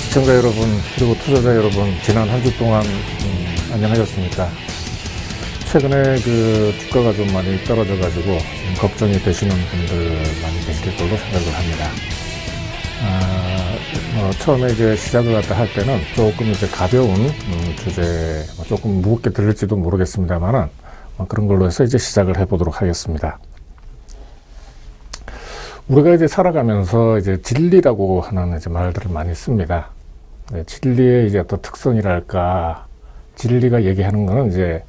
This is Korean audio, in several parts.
시청자 여러분, 그리고 투자자 여러분, 지난 한 주 동안 안녕하셨습니까? 최근에 주가가 좀 많이 떨어져가지고 걱정이 되시는 분들 많이 계실 걸로 생각을 합니다. 처음에 이제 시작을 할 때는 조금 이제 가벼운 주제, 조금 무겁게 들릴지도 모르겠습니다만은 그런 걸로 해서 이제 시작을 해보도록 하겠습니다. 우리가 이제 살아가면서 이제 진리라고 하는 이제 말들을 많이 씁니다. 진리의 이제 어떤 특성이랄까, 진리가 얘기하는 거는 이제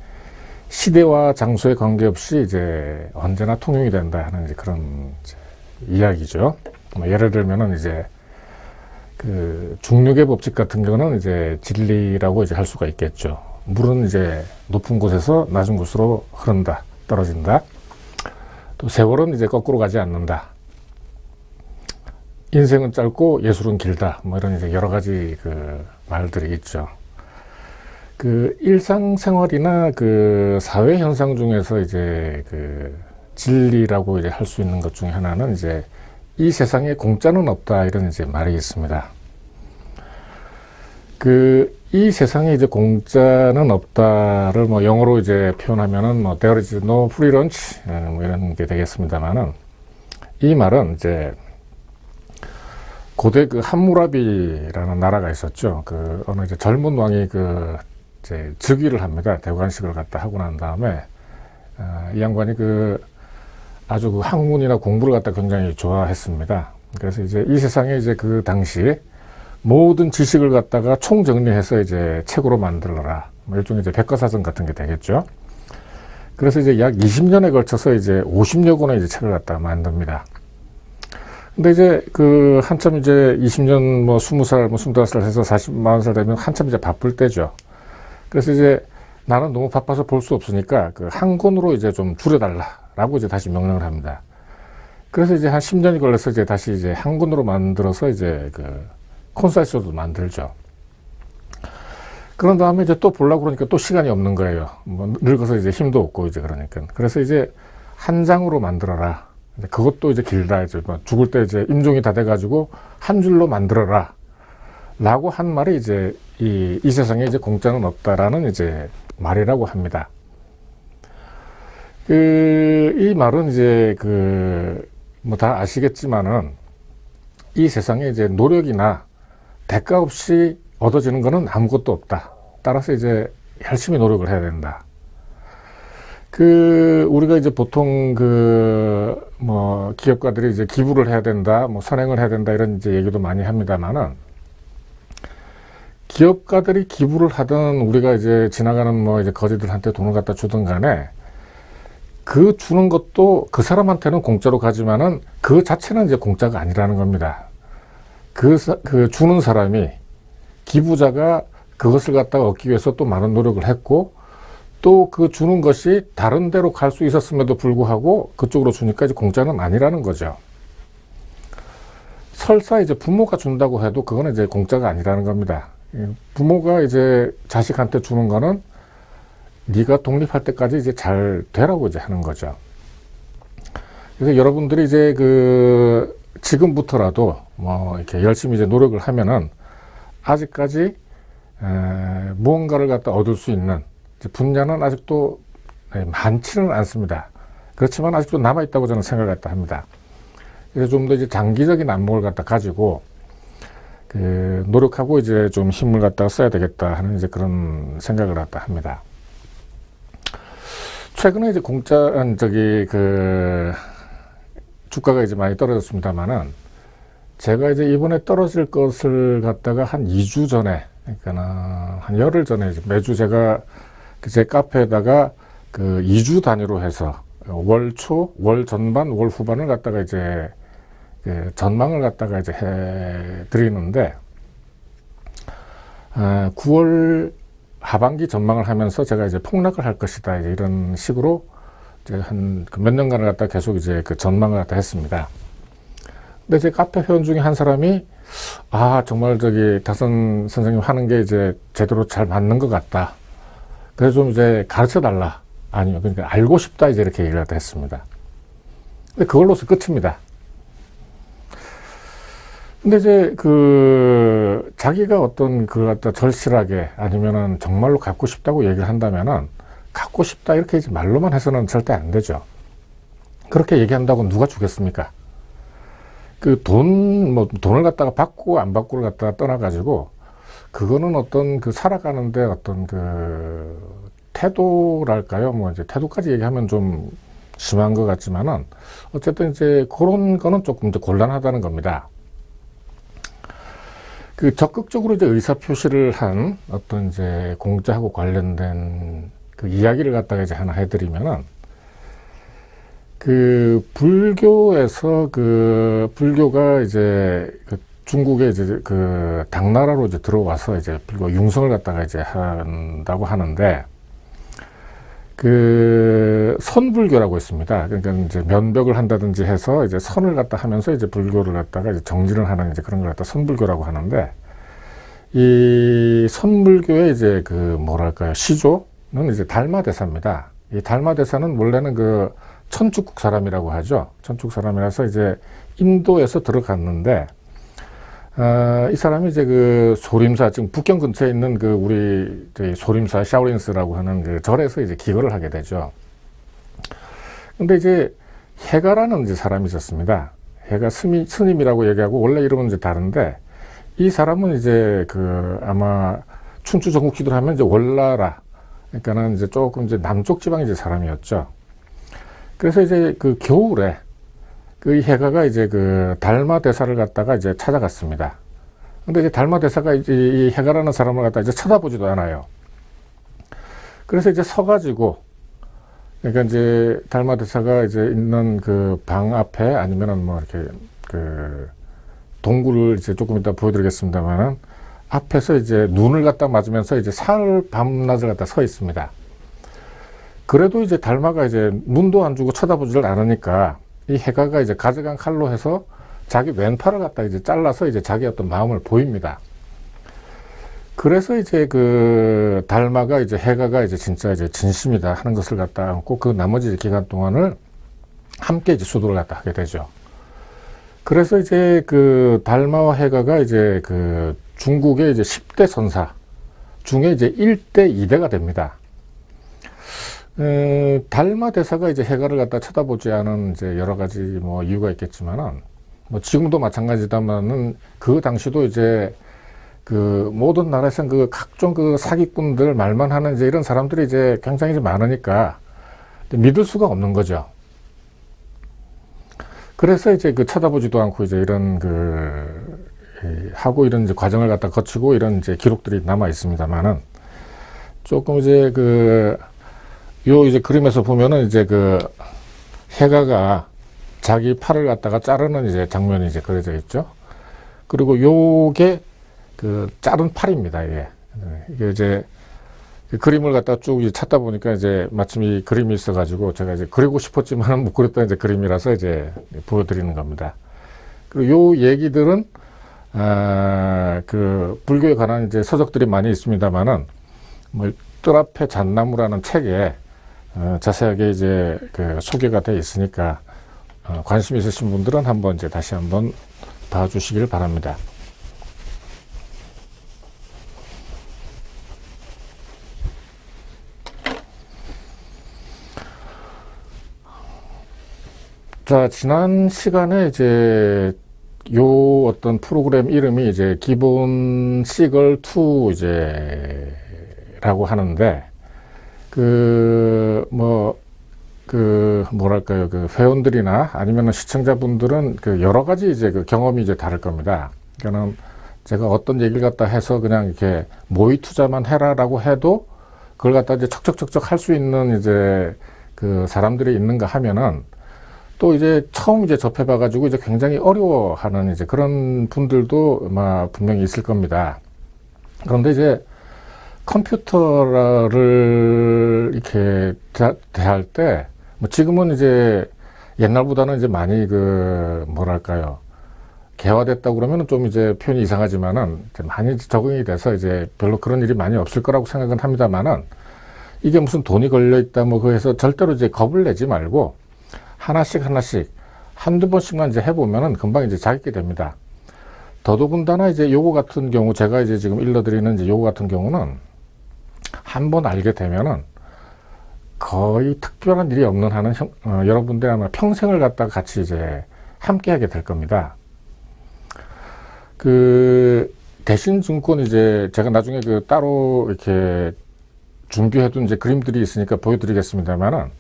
시대와 장소에 관계없이 이제 언제나 통용이 된다 하는 이제 그런 이제 이야기죠. 예를 들면은 이제 중력의 법칙 같은 경우는 이제 진리라고 이제 할 수가 있겠죠. 물은 이제 높은 곳에서 낮은 곳으로 흐른다, 떨어진다. 또 세월은 이제 거꾸로 가지 않는다. 인생은 짧고 예술은 길다. 이런 이제 여러 가지 말들이 있죠. 일상생활이나 사회 현상 중에서 이제 진리라고 이제 할 수 있는 것 중에 하나는 이제 이 세상에 공짜는 없다, 이런 이제 말이 있습니다. 이 세상에 이제 공짜는 없다를 영어로 이제 표현하면은 there is no free lunch, 이런 게 되겠습니다만은, 이 말은 이제 고대 함무라비라는 나라가 있었죠. 어느 이제 젊은 왕이 이제 즉위를 합니다. 대관식을 하고 난 다음에, 이 양반이 아주 학문이나 공부를 굉장히 좋아했습니다. 그래서 이제 이 세상에 이제 당시 모든 지식을 총정리해서 이제 책으로 만들어라. 일종의 이제 백과사전 같은 게 되겠죠. 그래서 이제 약 20년에 걸쳐서 이제 50여 권의 이제 책을 만듭니다. 근데 이제 한참 이제 20년 20살, 25살 해서 40, 40살 되면 한참 이제 바쁠 때죠. 그래서 이제 나는 너무 바빠서 볼 수 없으니까 한 권으로 이제 좀 줄여달라라고 이제 다시 명령을 합니다. 그래서 이제 한 10년이 걸려서 이제 다시 이제 한 권으로 만들어서 이제 콘사이즈도 만들죠. 그런 다음에 이제 또 보려고 그러니까 또 시간이 없는 거예요. 늙어서 이제 힘도 없고 이제 그러니까. 그래서 이제 한 장으로 만들어라. 그것도 이제 길다. 이제 죽을 때 이제 임종이 다 돼가지고 한 줄로 만들어라. 라고 한 말이 이제 이 세상에 이제 공짜는 없다라는 이제 말이라고 합니다. 이 말은 이제 다 아시겠지만은 이 세상에 이제 노력이나 대가 없이 얻어지는 거는 아무것도 없다. 따라서 이제 열심히 노력을 해야 된다. 우리가 이제 보통 기업가들이 이제 기부를 해야 된다, 선행을 해야 된다, 이런 이제 얘기도 많이 합니다만은, 기업가들이 기부를 하든 우리가 이제 지나가는 이제 거지들한테 돈을 갖다 주든 간에 주는 것도 그 사람한테는 공짜로 가지만은 그 자체는 이제 공짜가 아니라는 겁니다. 주는 사람이, 기부자가 그것을 갖다가 얻기 위해서 또 많은 노력을 했고, 또 주는 것이 다른 데로 갈 수 있었음에도 불구하고 그쪽으로 주니까 이제 공짜는 아니라는 거죠. 설사 이제 부모가 준다고 해도 그거는 이제 공짜가 아니라는 겁니다. 부모가 이제 자식한테 주는 거는 네가 독립할 때까지 이제 잘 되라고 이제 하는 거죠. 그래서 여러분들이 이제 지금부터라도 이렇게 열심히 이제 노력을 하면은 아직까지 무언가를 갖다 얻을 수 있는 분야는 아직도 많지는 않습니다. 그렇지만 아직도 남아있다고 저는 생각을 합니다. 그래서 좀 더 이제 장기적인 안목을 가지고, 노력하고 이제 좀 힘을 써야 되겠다 하는 이제 그런 생각을 합니다. 최근에 이제 주가가 이제 많이 떨어졌습니다만은, 제가 이제 이번에 떨어질 것을 한 2주 전에, 그러니까 한 열흘 전에 이제 매주 제가 제 카페에다가 2주 단위로 해서 월 초, 월 전반, 월 후반을 이제 전망을 이제 해 드리는데, 9월 하반기 전망을 하면서 제가 이제 폭락을 할 것이다, 이제 이런 식으로 이제 한 몇 년간을 계속 이제 전망을 했습니다. 근데 제 카페 회원 중에 한 사람이, 정말 다선 선생님 하는 게 이제 제대로 잘 맞는 것 같다. 그래서 좀 이제 가르쳐 달라. 아니요. 그러니까 알고 싶다. 이제 이렇게 얘기를 했습니다. 근데 그걸로서 끝입니다. 근데 이제 자기가 어떤 갖다 절실하게 아니면은 정말로 갖고 싶다고 얘기를 한다면은 갖고 싶다 이렇게 이제 말로만 해서는 절대 안 되죠. 그렇게 얘기한다고 누가 주겠습니까? 돈을 갖다가 받고 안 받고를 갖다가 떠나가지고 그거는 어떤 살아가는데 어떤 태도랄까요? 뭐 이제 태도까지 얘기하면 좀 심한 것 같지만은 어쨌든 이제 그런 거는 조금 이제 곤란하다는 겁니다. 적극적으로 이제 의사표시를 한 어떤 이제 공자하고 관련된 이야기를 갖다가 이제 하나 해드리면은, 불교에서 불교가 이제 중국에 이제 당나라로 이제 들어와서 이제 불교 융성을 갖다가 이제 한다고 하는데, 선불교라고 있습니다. 그러니까 이제 면벽을 한다든지 해서 이제 선을 갖다 하면서 이제 불교를 갖다가 이제 정진을 하는 이제 그런 걸 갖다 선불교라고 하는데, 이 선불교의 이제 뭐랄까요, 시조는 이제 달마대사입니다. 이 달마대사는 원래는 천축국 사람이라고 하죠. 천축 사람이라서 이제 인도에서 들어갔는데, 이 사람이 이제 소림사, 지금 북경 근처에 있는 우리 소림사 샤오린스라고 하는 절에서 이제 기거를 하게 되죠. 근데 이제 해가라는 이제 사람이 있었습니다. 해가 스님이라고 얘기하고 원래 이름은 이제 다른데, 이 사람은 이제 아마 춘추 전국기도를 하면 이제 월나라, 그러니까는 이제 조금 이제 남쪽 지방 이제 사람이었죠. 그래서 이제 겨울에 이 해가가 이제 달마대사를 갖다가 이제 찾아갔습니다. 근데 이제 달마대사가 이제 이 해가라는 사람을 갖다 이제 쳐다보지도 않아요. 그래서 이제 서가지고, 그러니까 이제 달마대사가 이제 있는 방 앞에 아니면은 뭐 이렇게 동굴을 이제 조금 이따 보여드리겠습니다만은 앞에서 이제 눈을 갖다 맞으면서 이제 사흘 밤낮을 갖다 서 있습니다. 그래도 이제 달마가 이제 눈도 안 주고 쳐다보지를 않으니까 이 해가가 이제 가져간 칼로 해서 자기 왼팔을 갖다 이제 잘라서 이제 자기 어떤 마음을 보입니다. 그래서 이제 달마가 이제 해가가 이제 진짜 이제 진심이다 하는 것을 갖다 안고 나머지 기간 동안을 함께 이제 수도를 갖다 하게 되죠. 그래서 이제 달마와 해가가 이제 중국의 이제 10대 선사 중에 이제 1대 2대가 됩니다. 달마 대사가 이제 해가를 갖다 쳐다보지 않은 이제 여러 가지 뭐 이유가 있겠지만은, 뭐 지금도 마찬가지다만은 당시도 이제 모든 나라에서는 각종 사기꾼들 말만 하는 이제 이런 사람들이 이제 굉장히 이제 많으니까 믿을 수가 없는 거죠. 그래서 이제 쳐다보지도 않고 이제 이런 하고 이런 이제 과정을 갖다 거치고 이런 이제 기록들이 남아 있습니다만은, 조금 이제 이제 그림에서 보면은 이제 해가가 자기 팔을 갖다가 자르는 이제 장면이 이제 그려져 있죠. 그리고 요게 자른 팔입니다. 이게 이제 그림을 갖다 쭉 찾다 보니까 이제 마침 이 그림이 있어가지고 제가 이제 그리고 싶었지만은 못 그렸던 이제 그림이라서 이제 보여드리는 겁니다. 그리고 요 얘기들은 불교에 관한 이제 서적들이 많이 있습니다만은, 뭐 뜰 앞에 잣나무라는 책에 자세하게 이제 소개가 되어 있으니까 관심 있으신 분들은 한번 이제 다시 한번 봐주시길 바랍니다. 자, 지난 시간에 이제 요 어떤 프로그램 이름이 이제 기본 시글2 이제 라고 하는데, 뭐랄까요, 회원들이나 아니면 시청자분들은 여러 가지 이제 경험이 이제 다를 겁니다. 그러니까는 제가 어떤 얘기를 갖다 해서 그냥 이렇게 모의 투자만 해라라고 해도 그걸 갖다 이제 척척척척 할 수 있는 이제 사람들이 있는가 하면은, 또 이제 처음 이제 접해봐가지고 이제 굉장히 어려워하는 이제 그런 분들도 아마 분명히 있을 겁니다. 그런데 이제 컴퓨터를 이렇게 대할 때, 뭐 지금은 이제 옛날보다는 이제 많이 뭐랄까요, 개화됐다고 그러면 좀 이제 표현이 이상하지만은 이제 많이 적응이 돼서 이제 별로 그런 일이 많이 없을 거라고 생각은 합니다만은, 이게 무슨 돈이 걸려있다 뭐 그래서 절대로 이제 겁을 내지 말고 하나씩 한두 번씩만 이제 해보면은 금방 이제 자기게 됩니다. 더더군다나 이제 요거 같은 경우, 제가 이제 지금 일러드리는 이제 요거 같은 경우는 한번 알게 되면은 거의 특별한 일이 없는 한은 여러분들 아마 평생을 갖다가 같이 이제 함께 하게 될 겁니다. 그 대신증권 이제 제가 나중에 그 따로 이렇게 준비해둔 이제 그림들이 있으니까 보여드리겠습니다만은,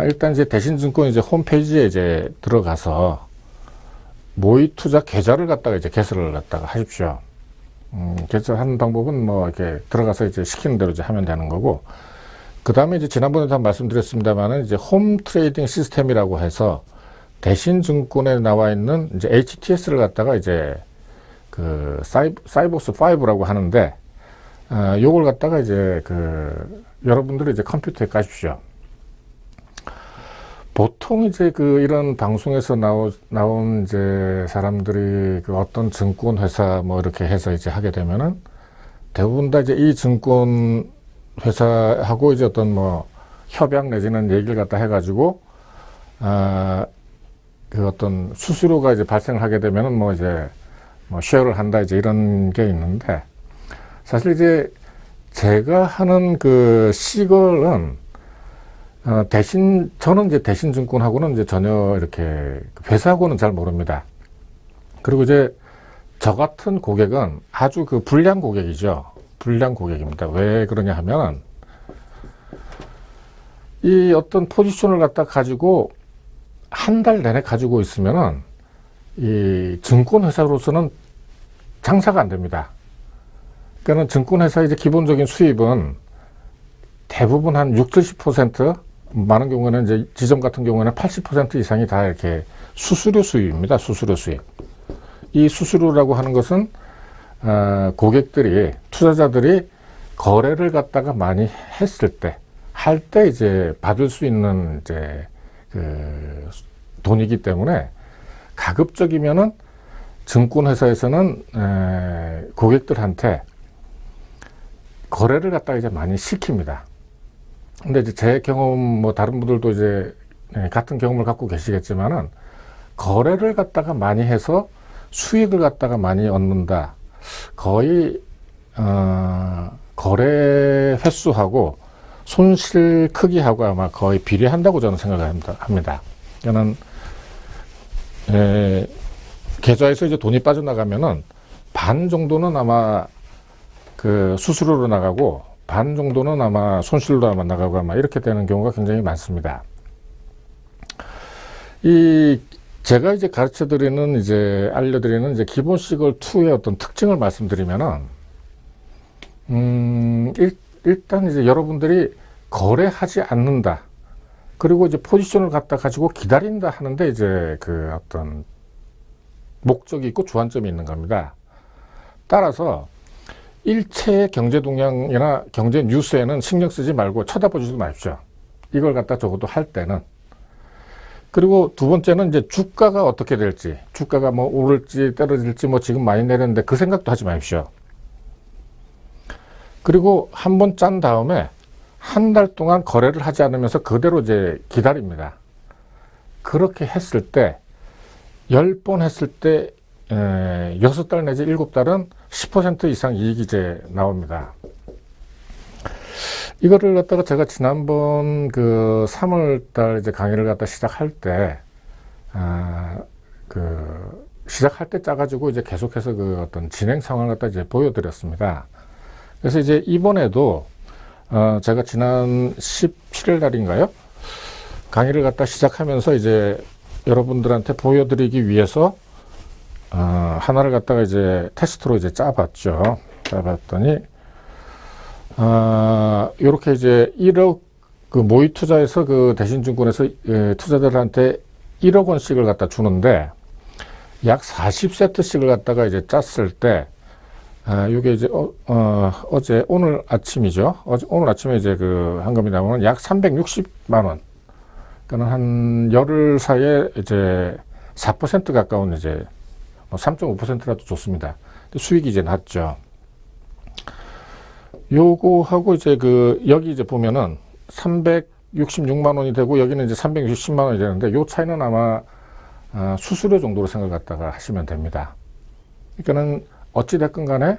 일단 이제 대신증권 이제 홈페이지에 이제 들어가서 모의 투자 계좌를 갖다가 이제 개설을 갖다가 하십시오. 개설하는 방법은 뭐 이렇게 들어가서 이제 시키는 대로 이제 하면 되는 거고, 그 다음에 이제 지난번에도 한번 말씀드렸습니다만은 이제 홈 트레이딩 시스템이라고 해서 대신증권에 나와 있는 이제 HTS를 갖다가 이제 그 사이버스 5라고 하는데, 요걸 갖다가 이제 그 여러분들이 이제 컴퓨터에 까십시오. 보통 이제 그 이런 방송에서 나온 이제 사람들이 그 어떤 증권 회사 뭐 이렇게 해서 이제 하게 되면은 대부분 다 이제 이 증권 회사하고 이제 어떤 뭐 협약 내지는 얘기를 갖다 해가지고 그 어떤 수수료가 이제 발생을 하게 되면은 뭐 이제 뭐 쉐어를 한다 이제 이런 게 있는데, 사실 이제 제가 하는 그 시걸은 저는 이제 대신증권하고는 이제 전혀 이렇게 회사하고는 잘 모릅니다. 그리고 이제 저 같은 고객은 아주 그 불량 고객이죠. 불량 고객입니다. 왜 그러냐 하면, 이 어떤 포지션을 갖다 가지고 한 달 내내 가지고 있으면은 이 증권회사로서는 장사가 안 됩니다. 그러니까 증권회사 이제 기본적인 수입은 대부분 한 60~70%, 많은 경우에는 이제 지점 같은 경우에는 80% 이상이 다 이렇게 수수료 수입입니다. 수수료 수입. 이 수수료라고 하는 것은 고객들이, 투자자들이 거래를 갖다가 많이 했을 때, 할 때 이제 받을 수 있는 이제 그 돈이기 때문에 가급적이면은 증권회사에서는 고객들한테 거래를 갖다가 이제 많이 시킵니다. 근데 이제 제 경험, 뭐 다른 분들도 이제 같은 경험을 갖고 계시겠지만은, 거래를 갖다가 많이 해서 수익을 갖다가 많이 얻는다. 거의 거래 횟수하고 손실 크기하고 아마 거의 비례한다고 저는 생각을 합니다. 저는 계좌에서 이제 돈이 빠져나가면은 반 정도는 아마 그 수수료로 나가고, 반 정도는 아마 손실로 아마 나가고 아마 이렇게 되는 경우가 굉장히 많습니다. 제가 이제 가르쳐 드리는, 이제 알려드리는 이제 기본 시걸 2의 어떤 특징을 말씀드리면은, 일단 이제 여러분들이 거래하지 않는다. 그리고 이제 포지션을 갖다 가지고 기다린다 하는데 이제 그 어떤 목적이 있고 주안점이 있는 겁니다. 따라서 일체의 경제 동향이나 경제 뉴스에는 신경 쓰지 말고 쳐다보지도 마십시오. 이걸 갖다 적어도 할 때는. 그리고 두 번째는 이제 주가가 어떻게 될지, 주가가 뭐 오를지 떨어질지 뭐 지금 많이 내렸는데 그 생각도 하지 마십시오. 그리고 한번 짠 다음에 한 달 동안 거래를 하지 않으면서 그대로 이제 기다립니다. 그렇게 했을 때 10번 했을 때 6달 내지 7달은 10% 이상 이익이 이제 나옵니다. 이거를 갖다가 제가 지난번 그 3월달 이제 강의를 갖다 시작할 때, 시작할 때 짜가지고 이제 계속해서 그 어떤 진행 상황을 갖다 이제 보여드렸습니다. 그래서 이제 이번에도, 제가 지난 17일 날인가요? 강의를 갖다 시작하면서 이제 여러분들한테 보여드리기 위해서, 하나를 갖다가 이제 테스트로 이제 짜봤죠. 짜봤더니, 요렇게 이제 1억, 그 모의 투자에서 그 대신증권에서 투자자들한테 1억 원씩을 갖다 주는데, 약 40세트씩을 갖다가 이제 짰을 때, 요게 이제, 오늘 아침이죠. 오늘 아침에 이제 한 겁니다. 약 360만원. 그러니까 한 열흘 사이에 이제 4% 가까운 이제 3.5%라도 좋습니다. 수익이 이제 낮죠. 요거하고 이제 여기 이제 보면은 366만 원이 되고 여기는 이제 360만 원이 되는데 요 차이는 아마 수수료 정도로 생각 갖다가 하시면 됩니다. 그러니까는 어찌됐건 간에,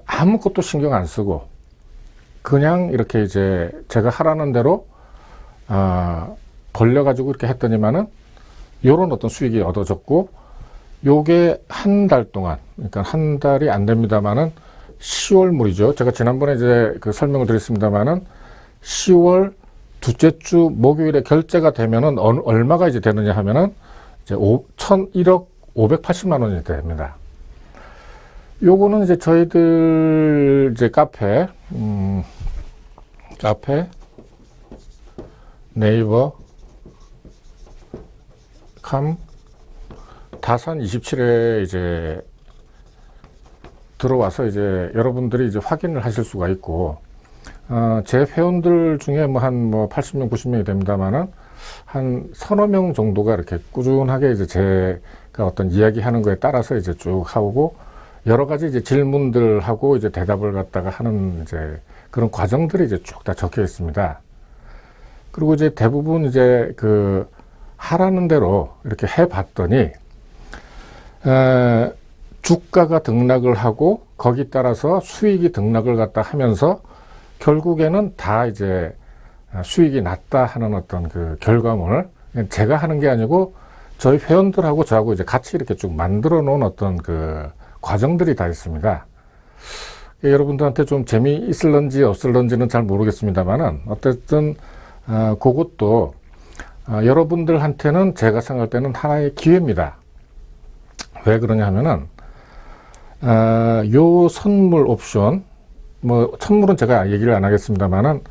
아무것도 신경 안 쓰고, 그냥 이렇게 이제 제가 하라는 대로, 벌려가지고 이렇게 했더니만은, 요런 어떤 수익이 얻어졌고, 요게 한 달 동안, 그러니까 한 달이 안 됩니다만은, 10월 물이죠. 제가 지난번에 이제 그 설명을 드렸습니다만은, 10월 둘째 주 목요일에 결제가 되면은 얼마가 이제 되느냐 하면은 이제 1억 580만 원이 됩니다. 요거는 이제 저희들 이제 카페, 네이버, 다산 27에 이제 들어와서 이제 여러분들이 이제 확인을 하실 수가 있고, 제 회원들 중에 뭐 한 80명, 90명이 됩니다만은 한 서너 명 정도가 이렇게 꾸준하게 이제 제가 어떤 이야기하는 거에 따라서 이제 쭉 하고 여러 가지 이제 질문들하고 이제 대답을 갖다가 하는 이제 그런 과정들이 이제 쭉 다 적혀 있습니다. 그리고 이제 대부분 이제 그 하라는 대로 이렇게 해 봤더니, 주가가 등락을 하고 거기 따라서 수익이 등락을 갖다 하면서 결국에는 다 이제 수익이 났다 하는 어떤 그 결과물, 제가 하는 게 아니고 저희 회원들하고 저하고 이제 같이 이렇게 쭉 만들어 놓은 어떤 그 과정들이 다 있습니다. 여러분들한테 좀 재미있을런지 없을런지는 잘 모르겠습니다만은 어쨌든 그것도 여러분들한테는 제가 생각할 때는 하나의 기회입니다. 왜 그러냐 하면은 요 선물 옵션, 뭐 선물은 제가 얘기를 안 하겠습니다만은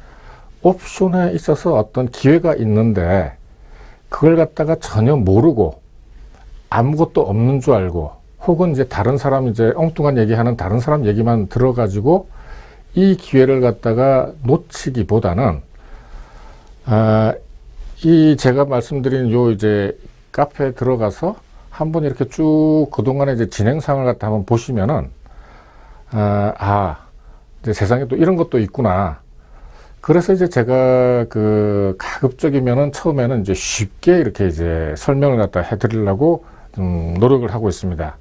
옵션에 있어서 어떤 기회가 있는데 그걸 갖다가 전혀 모르고 아무것도 없는 줄 알고 혹은 이제 다른 사람 이제 엉뚱한 얘기하는 다른 사람 얘기만 들어가지고 이 기회를 갖다가 놓치기보다는 이 제가 말씀드린 요 이제 카페에 들어가서 한번 이렇게 쭉 그동안의 이제 진행상을 갖다 한번 보시면은 이제 세상에 또 이런 것도 있구나. 그래서 이제 제가 그 가급적이면은 처음에는 이제 쉽게 이렇게 이제 설명을 갖다 해드리려고 노력을 하고 있습니다.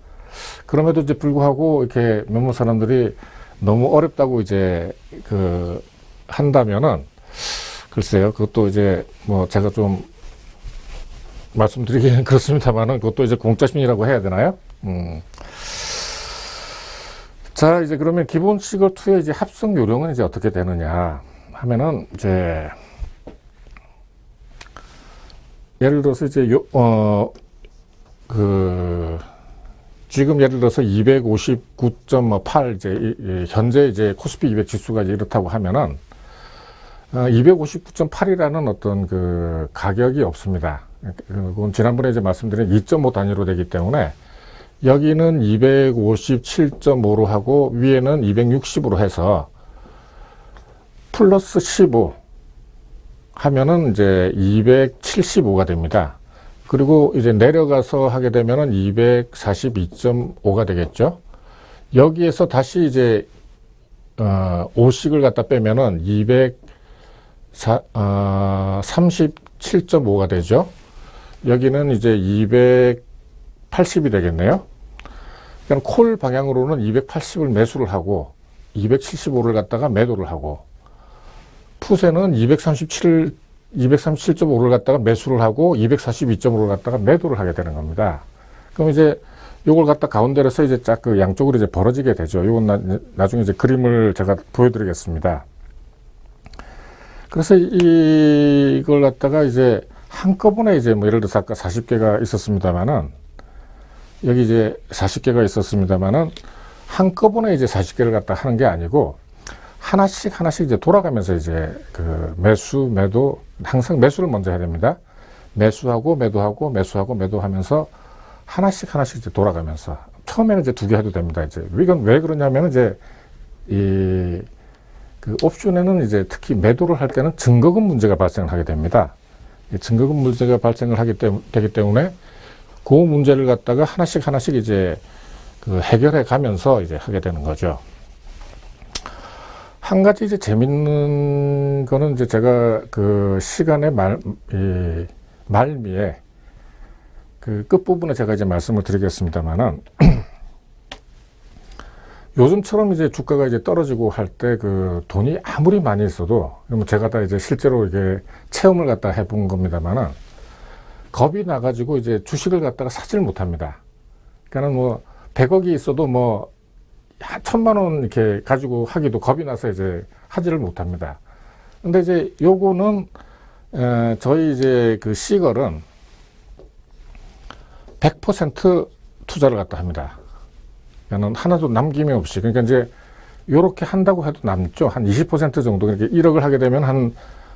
그럼에도 이제 불구하고 이렇게 몇몇 사람들이 너무 어렵다고 이제 그 한다면은 글쎄요, 그것도 이제 뭐 제가 좀 말씀드리기는 그렇습니다만은 그것도 이제 공짜심이라고 해야 되나요? 자, 이제 그러면 기본시걸 2의 이제 합성 요령은 이제 어떻게 되느냐 하면은 이제 예를 들어서 이제 지금 예를 들어서 259.8 이제 현재 이제 코스피 200 지수가 이제 이렇다고 하면은 259.8이라는 어떤 그 가격이 없습니다. 그건 지난번에 이제 말씀드린 2.5 단위로 되기 때문에 여기는 257.5로 하고 위에는 260으로 해서 플러스 15 하면은 이제 275가 됩니다. 그리고 이제 내려가서 하게 되면은 242.5가 되겠죠. 여기에서 다시 이제 5씩을 갖다 빼면은 237.5가 되죠. 여기는 이제 280이 되겠네요. 그러니까 콜 방향으로는 280을 매수를 하고 275를 갖다가 매도를 하고, 풋에는 237.5를 갖다가 매수를 하고 242.5를 갖다가 매도를 하게 되는 겁니다. 그럼 이제 요걸 갖다 가운데로 해서 이제 쫙 그 양쪽으로 이제 벌어지게 되죠. 요건 나중에 이제 그림을 제가 보여드리겠습니다. 그래서 이걸 갖다가 이제 한꺼번에 이제 뭐 예를 들어서 아까 40개가 있었습니다만은 여기 이제 40개가 있었습니다만은 한꺼번에 이제 40개를 갖다 하는 게 아니고 하나씩 이제 돌아가면서 이제 그 매수, 매도, 항상 매수를 먼저 해야 됩니다. 매수하고 매도하고 매수하고 매도하면서 하나씩 이제 돌아가면서 처음에는 이제 2개 해도 됩니다. 이제 이건 왜 그러냐면 이제 그 옵션에는 이제 특히 매도를 할 때는 증거금 문제가 발생을 하게 됩니다. 증거금 문제가 발생을 되기 때문에 그 문제를 갖다가 하나씩 이제 그 해결해 가면서 이제 하게 되는 거죠. 한 가지 이제 재밌는 거는 이제 제가 그 시간의 말미에 그 끝부분에 제가 이제 말씀을 드리겠습니다만은 요즘처럼 이제 주가가 이제 떨어지고 할 때 그 돈이 아무리 많이 있어도, 제가 다 이제 실제로 이게 체험을 갖다 해본 겁니다만은, 겁이 나가지고 이제 주식을 갖다가 사질 못합니다. 그러니까는 뭐 100억이 있어도 뭐 1000만 원 이렇게 가지고 하기도 겁이 나서 이제 하지를 못합니다. 근데 이제 요거는 저희 이제 그 시걸은 100% 투자를 갖다 합니다. 그러니까 하나도 남김이 없이. 그러니까 이제 요렇게 한다고 해도 남죠. 한 20% 정도. 이렇게 1억을 하게 되면 한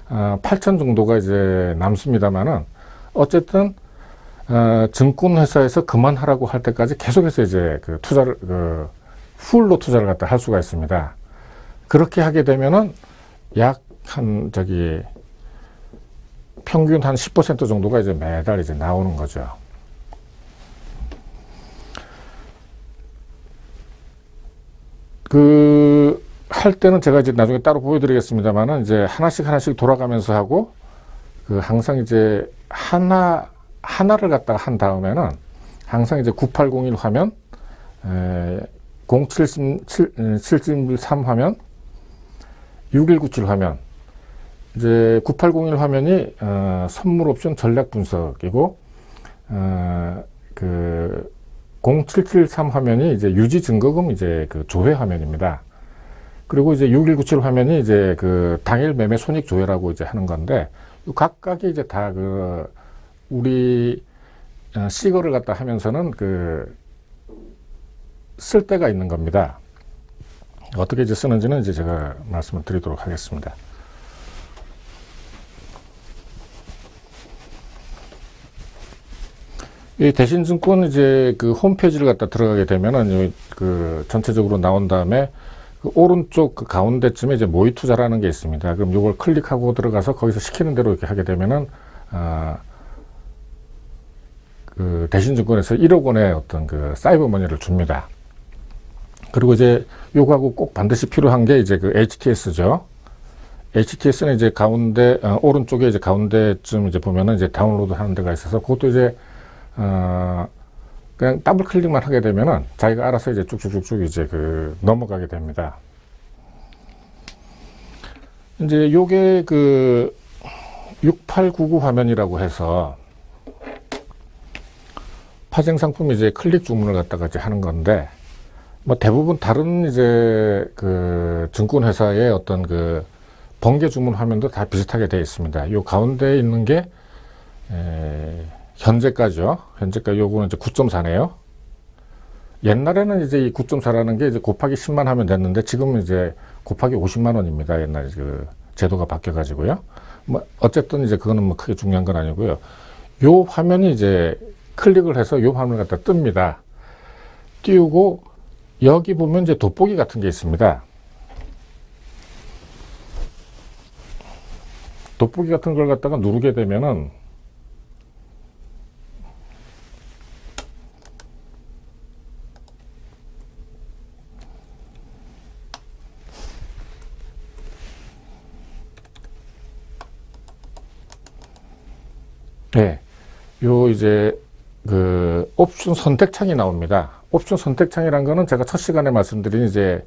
8천 정도가 이제 남습니다만은, 어쨌든 증권회사에서 그만하라고 할 때까지 계속해서 이제 그 투자를 풀로 투자를 갖다 할 수가 있습니다. 그렇게 하게 되면은 약 한 평균 한 10% 정도가 이제 매달 이제 나오는 거죠. 할 때는 제가 이제 나중에 따로 보여드리겠습니다만은, 이제 하나씩 돌아가면서 하고, 항상 이제 하나를 갖다가 한 다음에는 항상 이제 9801 화면, 0773 화면, 6197 화면, 이제 9801 화면이 선물 옵션 전략 분석이고, 0773 화면이 이제 유지 증거금 이제 그 조회 화면입니다. 그리고 이제 6197 화면이 이제 그 당일 매매 손익 조회라고 이제 하는 건데, 각각이 이제 다 우리 시거를 갖다 하면서는 쓸 때가 있는 겁니다. 어떻게 이제 쓰는지는 이제 제가 말씀을 드리도록 하겠습니다. 이 대신증권 이제 그 홈페이지를 갖다 들어가게 되면은 전체적으로 나온 다음에 오른쪽 가운데쯤에 이제 모의 투자라는 게 있습니다. 그럼 이걸 클릭하고 들어가서 거기서 시키는 대로 이렇게 하게 되면은 대신증권에서 1억 원의 어떤 사이버머니를 줍니다. 그리고 이제 요거하고 꼭 반드시 필요한 게 이제 HTS죠. HTS는 이제 가운데 오른쪽에 이제 가운데쯤 이제 보면은 이제 다운로드 하는 데가 있어서, 그것도 이제 그냥 더블 클릭만 하게 되면은 자기가 알아서 이제 쭉쭉쭉쭉 이제 넘어가게 됩니다. 이제 요게 6899 화면이라고 해서 파생 상품 이제 클릭 주문을 갖다가 이제 하는 건데, 뭐 대부분 다른 이제 증권회사의 어떤 번개 주문 화면도 다 비슷하게 되어 있습니다. 요 가운데에 있는 게 현재가죠. 현재가 요거는 이제 9.4네요. 옛날에는 이제 이 9.4라는 게 이제 곱하기 10만 하면 됐는데, 지금은 이제 곱하기 50만 원입니다. 옛날에 제도가 바뀌어 가지고요. 뭐 어쨌든 이제 그거는 뭐 크게 중요한 건 아니고요. 요 화면이 이제 클릭을 해서 요 화면을 갖다 뜹니다. 띄우고 여기 보면 이제 돋보기 같은 게 있습니다. 돋보기 같은 걸 갖다가 누르게 되면은 요 이제 옵션 선택창이 나옵니다. 옵션 선택창이란 거는 제가 첫 시간에 말씀드린 이제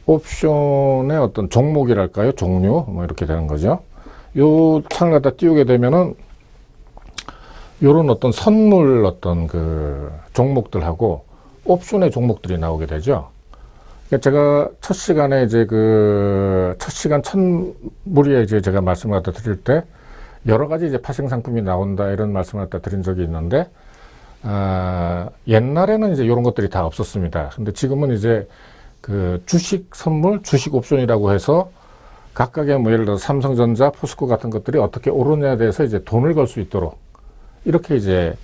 옵션의 어떤 종목이랄까요? 종류 뭐 이렇게 되는 거죠. 요 창을 갖다 띄우게 되면은 요런 어떤 선물 어떤 종목들하고 옵션의 종목들이 나오게 되죠. 그러니까 제가 첫 시간에 이제 첫 시간 첫 무리에 이제 제가 말씀을 갖다 드릴 때 여러 가지 이제 파생 상품이 나온다 이런 말씀을 갖다 드린 적이 있는데, 옛날에는 이제 이런 것들이 다 없었습니다. 근데 지금은 이제 주식 선물, 주식 옵션이라고 해서 각각의 뭐 예를 들어 삼성전자, 포스코 같은 것들이 어떻게 오르냐에 대해서 이제 돈을 걸 수 있도록 이렇게 이제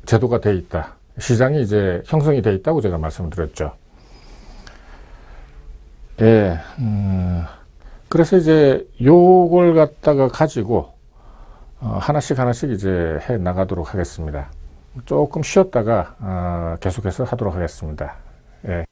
제도가 돼 있다. 시장이 이제 형성이 돼 있다고 제가 말씀을 드렸죠. 예. 그래서 이제 요걸 갖다가 가지고 하나씩 이제 해 나가도록 하겠습니다. 조금 쉬었다가 계속해서 하도록 하겠습니다. 예.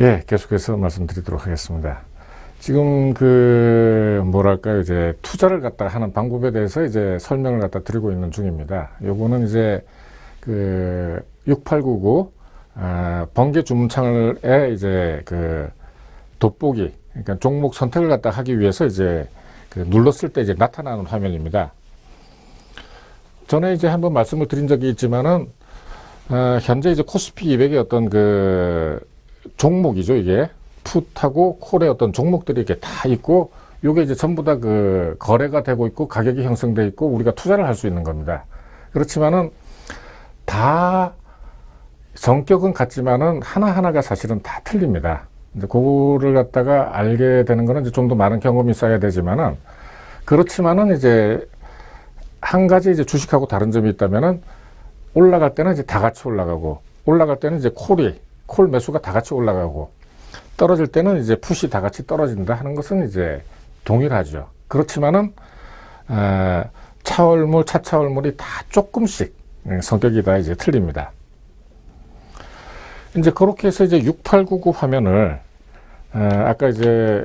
예, 계속해서 말씀드리도록 하겠습니다. 지금 그 뭐랄까요, 이제 투자를 갖다 하는 방법에 대해서 이제 설명을 갖다 드리고 있는 중입니다. 요거는 이제 그 6899 번개 주문창에 이제 그 돋보기, 그러니까 종목 선택을 갖다 하기 위해서 이제 그 눌렀을 때 이제 나타나는 화면입니다. 전에 이제 한번 말씀을 드린 적이 있지만은 현재 이제 코스피 200의 어떤 그 종목이죠. 이게 풋하고 콜의 어떤 종목들이 이렇게 다 있고, 요게 이제 전부 다 그 거래가 되고 있고 가격이 형성돼 있고 우리가 투자를 할 수 있는 겁니다. 그렇지만은 다 성격은 같지만은 하나하나가 사실은 다 틀립니다. 이제 그거를 갖다가 알게 되는 거는 이제 좀 더 많은 경험이 있어야 되지만은, 그렇지만은 이제 한 가지 이제 주식하고 다른 점이 있다면은, 올라갈 때는 이제 다 같이 올라가고, 올라갈 때는 이제 콜 매수가 다 같이 올라가고, 떨어질 때는 이제 풋이 다 같이 떨어진다 하는 것은 이제 동일하죠. 그렇지만은 차월물, 차차월물이 다 조금씩 성격이 다 이제 틀립니다. 이제 그렇게 해서 이제 6899 화면을 아까 이제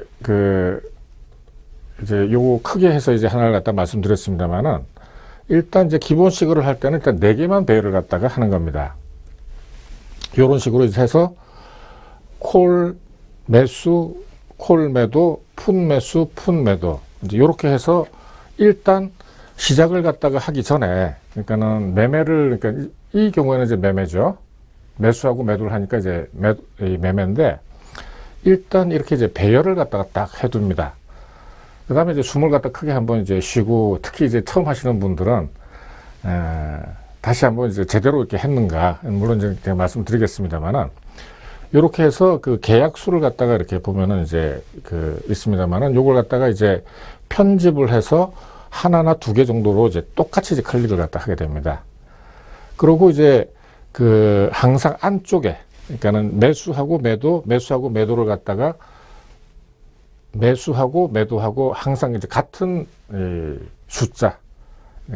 이제 요거 크게 해서 이제 하나를 갖다 말씀드렸습니다만은, 일단 이제 기본식으로 할 때는 일단 4개만 배열을 갖다가 하는 겁니다. 요런 식으로 이제 해서 콜 매수, 콜 매도, 풋 매수, 풋 매도, 이제 요렇게 해서 일단 시작을 갖다가 하기 전에, 그러니까는 매매를, 그러니까 이 경우에는 이제 매매죠. 매수하고 매도를 하니까 이제 매매인데, 일단 이렇게 이제 배열을 갖다가 딱 해둡니다. 그 다음에 이제 숨을 갖다 크게 한번 이제 쉬고, 특히 이제 처음 하시는 분들은 다시 한번 이제 제대로 이렇게 했는가, 물론 이제 제가 말씀드리겠습니다만은, 이렇게 해서 그 계약수를 갖다가 이렇게 보면은 이제 있습니다만은, 요걸 갖다가 이제 편집을 해서 하나나 2개 정도로 이제 똑같이 이제 클릭을 갖다 하게 됩니다. 그리고 이제 항상 안쪽에, 그러니까는 매수하고 매도, 매수하고 매도를 갖다가 매수하고 매도하고 항상 이제 같은 숫자,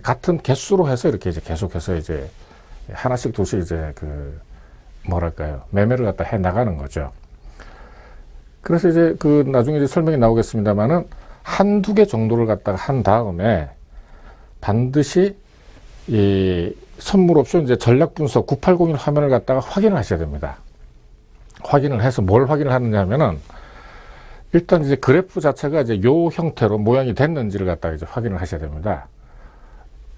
같은 개수로 해서 이렇게 이제 계속해서 이제 하나씩 둘씩 이제 뭐랄까요, 매매를 갖다 해 나가는 거죠. 그래서 이제 나중에 이제 설명이 나오겠습니다만은, 1-2개 정도를 갖다가 한 다음에 반드시 이 선물 옵션 이제 전략 분석 9801 화면을 갖다가 확인을 하셔야 됩니다. 확인을 해서 뭘 확인을 하느냐 하면은, 일단 이제 그래프 자체가 이제 요 형태로 모양이 됐는지를 갖다가 이제 확인을 하셔야 됩니다.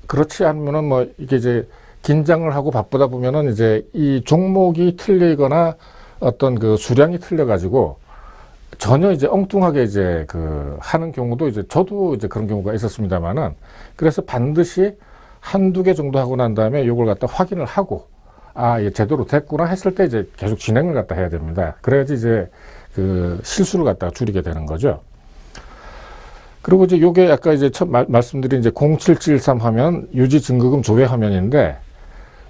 그렇지 않으면은 뭐 이게 이제 긴장을 하고 바쁘다 보면은 이제 이 종목이 틀리거나 어떤 수량이 틀려가지고 전혀 이제 엉뚱하게 이제 하는 경우도 이제 저도 이제 그런 경우가 있었습니다만은, 그래서 반드시 1-2개 정도 하고 난 다음에 요걸 갖다 확인을 하고, 이게 제대로 됐구나 했을 때 이제 계속 진행을 갖다 해야 됩니다. 그래야지 이제 실수를 갖다가 줄이게 되는 거죠. 그리고 이제 요게 아까 이제 처음 말씀드린 이제 0773 화면 유지 증거금 조회 화면인데,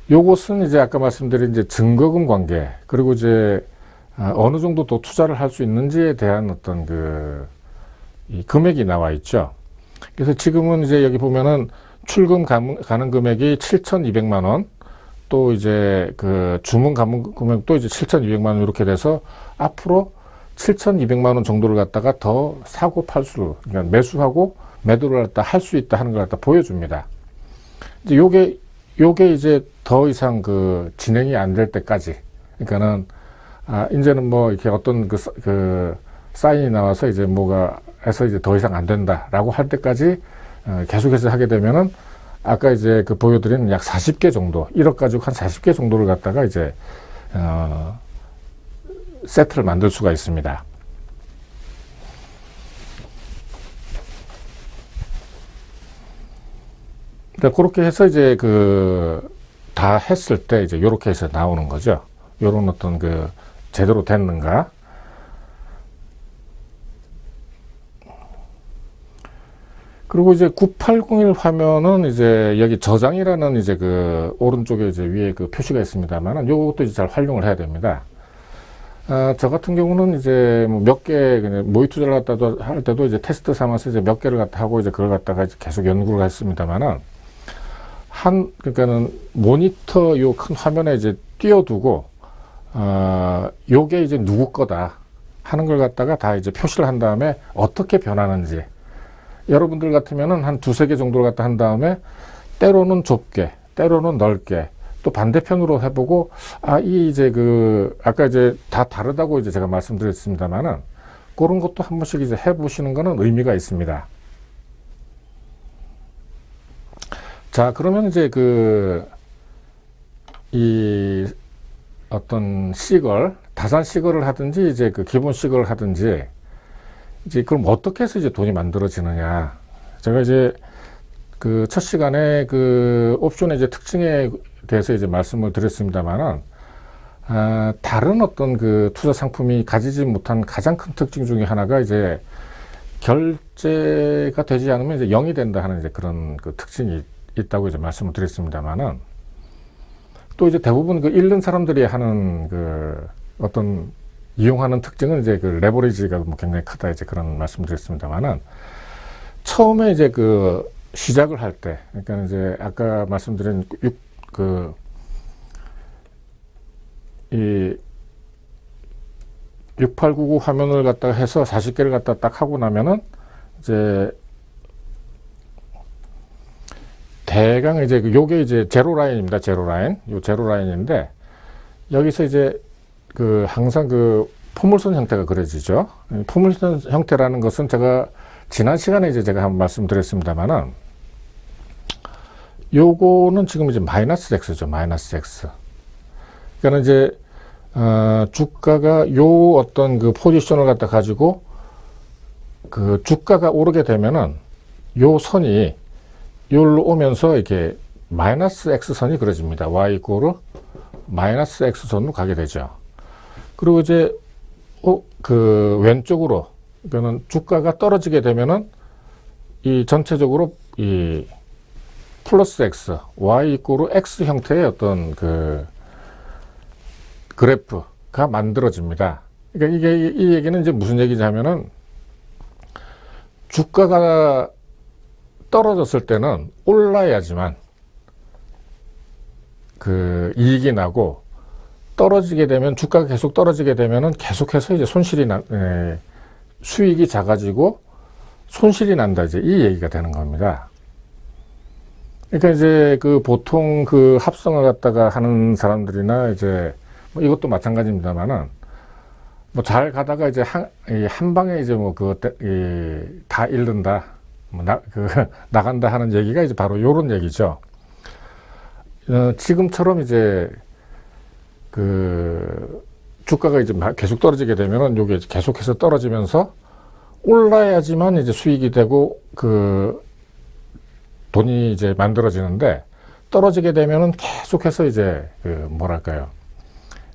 요것은 이제 아까 말씀드린 이제 증거금 관계, 그리고 이제 어느 정도 또 투자를 할 수 있는지에 대한 어떤 이 금액이 나와 있죠. 그래서 지금은 이제 여기 보면은 출금 가능 금액이 7,200만 원, 또 이제 주문 가능 금액도 이제 7,200만 원 이렇게 돼서 앞으로 7,200만 원 정도를 갖다가 더 사고 팔수, 그러니까 매수하고 매도를 갖다 할 수 있다 하는 걸 갖다 보여줍니다. 이제 요게 이제 더 이상 진행이 안 될 때까지, 그러니까는 이제는 뭐 이렇게 어떤 사인이 나와서 이제 뭐가 해서 이제 더 이상 안 된다라고 할 때까지 계속해서 하게 되면은, 아까 이제 보여드린 약 40개 정도, 1억 가지고 한 40개 정도를 갖다가 이제 세트를 만들 수가 있습니다. 그렇게 해서 이제 다 했을 때 이제 요렇게 해서 나오는 거죠. 요런 어떤 제대로 됐는가. 그리고 이제 9801 화면은 이제 여기 저장이라는 이제 오른쪽에 이제 위에 표시가 있습니다만은, 요것도 이제 잘 활용을 해야 됩니다. 저 같은 경우는 이제 뭐 몇 개, 모의 투자를 갖다 할 때도 이제 테스트 삼아서 이제 몇 개를 갖다 하고 이제 그걸 갖다가 이제 계속 연구를 했습니다만은, 그러니까는 모니터 요 큰 화면에 이제 띄워두고, 요게 이제 누구 거다 하는 걸 갖다가 다 이제 표시를 한 다음에 어떻게 변하는지, 여러분들 같으면은 한 두세 개 정도를 갖다 한 다음에 때로는 좁게, 때로는 넓게, 또 반대편으로 해보고, 이 이제 아까 이제 다 다르다고 이제 제가 말씀드렸습니다만은, 그런 것도 한 번씩 이제 해보시는 거는 의미가 있습니다. 자, 그러면 이제 이 어떤 시걸, 다산 시걸을 하든지, 이제 기본 시걸을 하든지, 이제 그럼 어떻게 해서 이제 돈이 만들어지느냐. 제가 이제 첫 시간에 옵션의 이제 특징에 대해서 이제 말씀을 드렸습니다만은, 다른 어떤 투자 상품이 가지지 못한 가장 큰 특징 중에 하나가 이제 결제가 되지 않으면 이제 0이 된다 하는 이제 그런 특징이 있다고 이제 말씀을 드렸습니다만은, 또 이제 대부분 잃는 사람들이 하는 어떤 이용하는 특징은 이제 레버리지가 뭐 굉장히 크다 이제 그런 말씀드렸습니다만은, 처음에 이제 시작을 할 때, 그러니까 이제 아까 말씀드린 이 6899 화면을 갖다가 해서 40개를 갖다 딱 하고 나면은 이제 대강 이제 요게 이제 제로 라인입니다. 제로 라인. 요 제로 라인인데, 여기서 이제 항상 포물선 형태가 그려지죠. 포물선 형태라는 것은 제가 지난 시간에 이제 제가 한번 말씀드렸습니다만은, 요거는 지금 이제 마이너스 X죠. 마이너스 X. 그러니까 이제 주가가 요 어떤 포지션을 갖다 가지고 주가가 오르게 되면은 요 선이 요로 오면서 이렇게 마이너스 X선이 그려집니다. Y 이꼬르 마이너스 X선으로 가게 되죠. 그리고 이제 왼쪽으로, 그러니까 주가가 떨어지게 되면은 이 전체적으로 이 플러스 X, Y 이꼬르 X 형태의 어떤 그래프가 만들어집니다. 그러니까 이 얘기는 이제 무슨 얘기지 하면은, 주가가 떨어졌을 때는 올라야지만 이익이 나고, 떨어지게 되면, 주가가 계속 떨어지게 되면은 계속해서 이제 수익이 작아지고 손실이 난다, 이제 이 얘기가 되는 겁니다. 그러니까 이제 보통 합성을 갖다가 하는 사람들이나 이제 뭐 이것도 마찬가지입니다만은, 뭐 잘 가다가 이제 한 방에 이제 다 잃는다, 나간다 하는 얘기가 이제 바로 요런 얘기죠. 지금처럼 이제 주가가 이제 계속 떨어지게 되면은 요게 계속해서 떨어지면서 올라야지만 이제 수익이 되고 돈이 이제 만들어지는데, 떨어지게 되면은 계속해서 이제 뭐랄까요,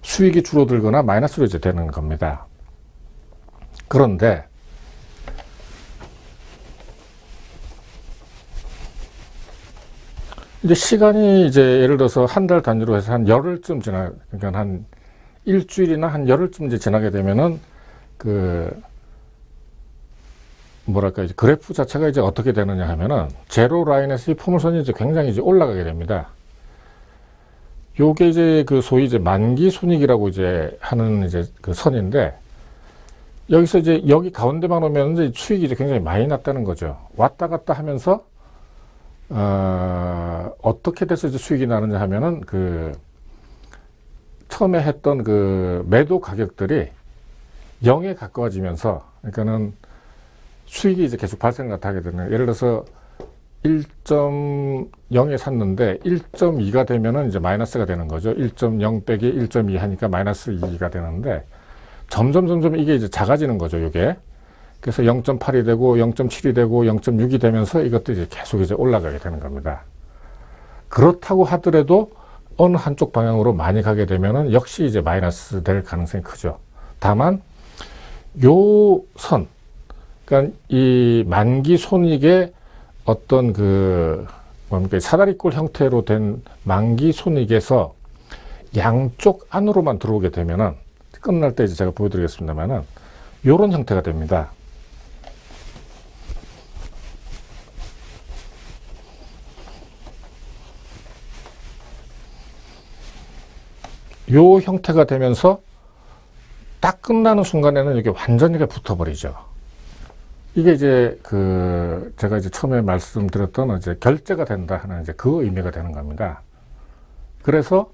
수익이 줄어들거나 마이너스로 이제 되는 겁니다. 그런데 이제 시간이 이제 예를 들어서 한 달 단위로 해서 한 열흘쯤 그러니까 한 일주일이나 한 열흘쯤 이제 지나게 되면은 뭐랄까, 이제 그래프 자체가 이제 어떻게 되느냐 하면은, 제로 라인에서 이 포물선이 이제 굉장히 이제 올라가게 됩니다. 요게 이제 소위 이제 만기 손익이라고 이제 하는 이제 선인데, 여기서 이제 여기 가운데만 오면 이제 수익이 이제 굉장히 많이 났다는 거죠. 왔다 갔다 하면서 어떻게 돼서 이제 수익이 나느냐 하면은, 처음에 했던 매도 가격들이 0에 가까워지면서, 그러니까는 수익이 이제 계속 발생을 하게 되는, 예를 들어서 1.0에 샀는데 1.2가 되면은 이제 마이너스가 되는 거죠. 1.0 빼기 1.2 하니까 마이너스 2가 되는데, 점점 이게 이제 작아지는 거죠, 이게. 그래서 0.8이 되고 0.7이 되고 0.6이 되면서 이것도 이제 계속 이제 올라가게 되는 겁니다. 그렇다고 하더라도 어느 한쪽 방향으로 많이 가게 되면은 역시 이제 마이너스 될 가능성이 크죠. 다만 요 선, 그러니까 이 만기 손익의 어떤 뭡니까, 사다리꼴 형태로 된 만기 손익에서 양쪽 안으로만 들어오게 되면은, 끝날 때 이제 제가 보여드리겠습니다만은, 요런 형태가 됩니다. 요 형태가 되면서 딱 끝나는 순간에는 이게 완전히 붙어버리죠. 이게 이제 제가 이제 처음에 말씀드렸던 이제 결제가 된다 하는 이제 그 의미가 되는 겁니다. 그래서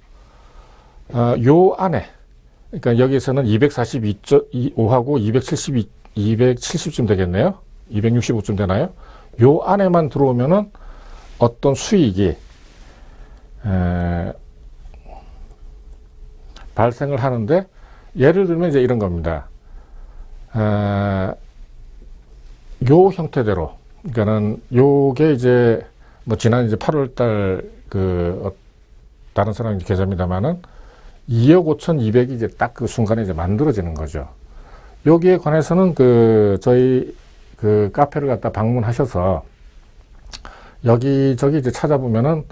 요 안에, 그러니까 여기서는 242.5하고 270쯤 되겠네요. 265쯤 되나요? 요 안에만 들어오면은 어떤 수익이 발생을 하는데, 예를 들면 이제 이런 겁니다. 요 형태대로, 그러니까는 요게 이제 뭐 지난 이제 8월달 다른 사람 계좌입니다만은 2억 5,200이 이제 딱 그 순간에 이제 만들어지는 거죠. 여기에 관해서는 저희 카페를 갖다 방문하셔서 여기저기 이제 찾아보면은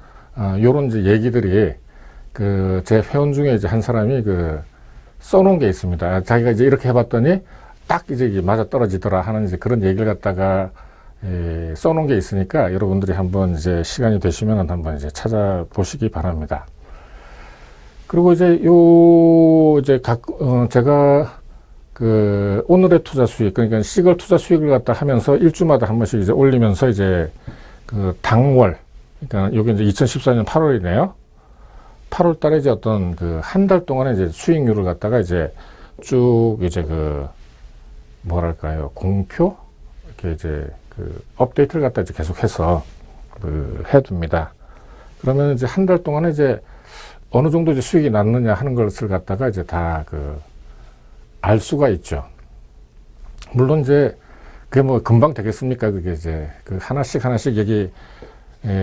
요런 이제 얘기들이 제 회원 중에 이제 한 사람이 써놓은 게 있습니다. 자기가 이제 이렇게 해봤더니 딱 이제 이게 맞아 떨어지더라 하는 이제 그런 얘기를 갖다가 써놓은 게 있으니까 여러분들이 한번 이제 시간이 되시면 한번 이제 찾아보시기 바랍니다. 그리고 이제 제가 오늘의 투자 수익, 그러니까 시걸 투자 수익을 갖다 하면서 일주마다 한 번씩 이제 올리면서 이제 당월, 그러니까 여기 이제 2014년 8월이네요. 8월 달에 이제 어떤 한 달 동안의 이제 수익률을 갖다가 이제 쭉 이제 뭐랄까요, 공표? 이렇게 이제 업데이트를 갖다 이제 계속해서 해둡니다. 그러면 이제 한 달 동안에 이제 어느 정도 이제 수익이 났느냐 하는 것을 갖다가 이제 다 알 수가 있죠. 물론 이제 그게 뭐 금방 되겠습니까? 그게 이제 하나씩 여기